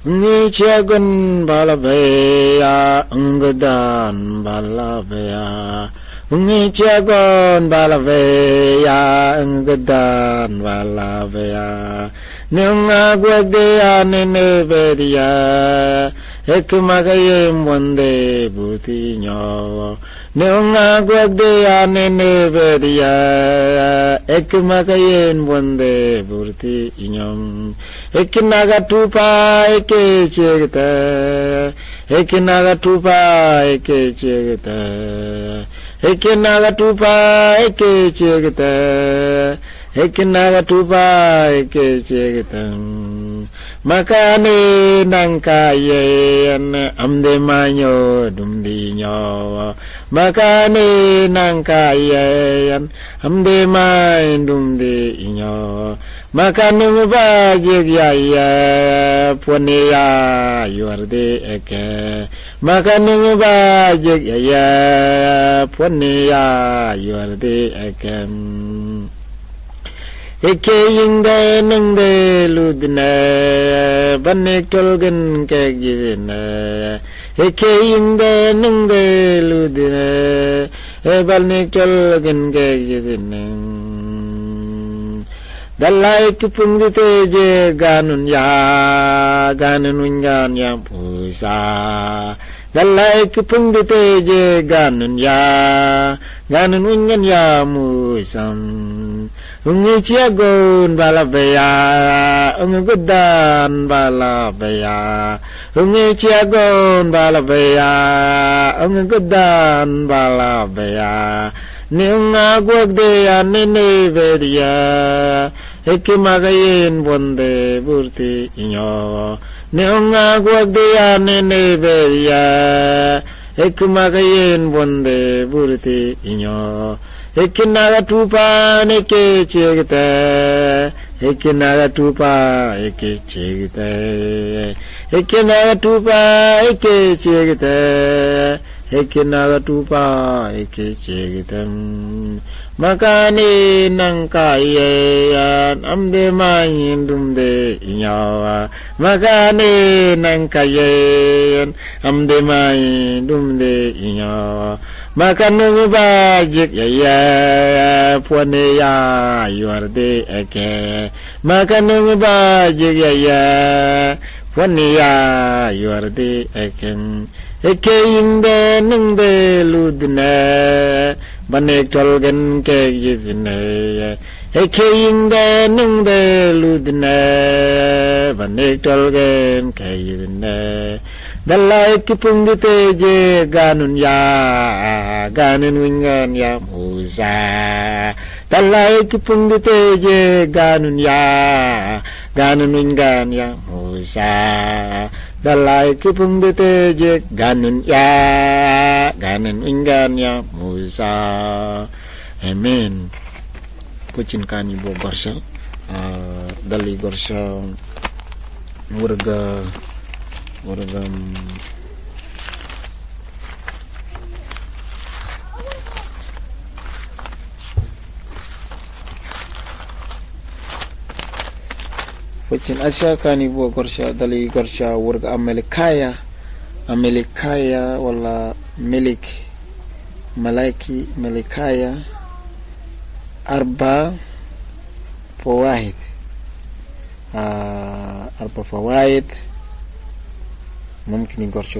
Ngi chagun balabaya, ungadan balabaya. Ngi chagun balabaya, ungadan balabaya. Nunga gwagdeya nene bediya, ekmagayem wande buti nyo. Nunga gwagdeya nene bediya, ekmagayem wande buti inyom. Ekinaga tupa eke chegta, ekinaga tupa eke chegta, ekinaga tupa eke chegta, ekinaga tupa eke chegta. Makane nangkayen amde manyo dumdi nyo. Makane nangkayen amde main dumdi nyo. Makanung bajik ya punia yuarde eke. Makanung bajik ya punia yuarde eke. Eke yingde nungde ludne banik tolgen kegine. Eke yingde nungde ludne banik tolgen kegine. Dalai kipungite je ganun ungan ya pusa. Dalai kipungite je ganun ungan ya musam. Ungi ciagon balabaya, ungi gudan balabaya. Ungi ciagon balabaya, ungi gudan balabaya. Ni unga gwagdeya nene bediya, ekimagayin bonde burti inyo. Ni unga gwagdeya nene bediya, ekimagayin bonde burti inyo. Ekinaga tupa neke chegta, ekinaga tupa eke chegta, ekinaga tupa eke chegta, ekinaga tupa eke chegta. Makane nangkayen amde main dumde inyawa. Makane nangkayen amde main dumde inyawa. Makanung bajik ya puane ya yuarde eke. Makanung bajik ya puane ya yuarde eke. Eke yingde nungde ludne banek tolgen ke yidne. Eke yingde nungde ludne banek tolgen ke yidne. Dalai kipungite je ganun ungan ya musa. Dalai kipungite je ganun ungan ya musa. Dalai kipungite je ganun ungan ya musa. Amen. Pucin kani bo gorsa, dali gorsa warga Pucin asa kani bo gorsa dali gorsa warga Amerikaya wala malaki Melikaya arba fawaid mungkin gorsa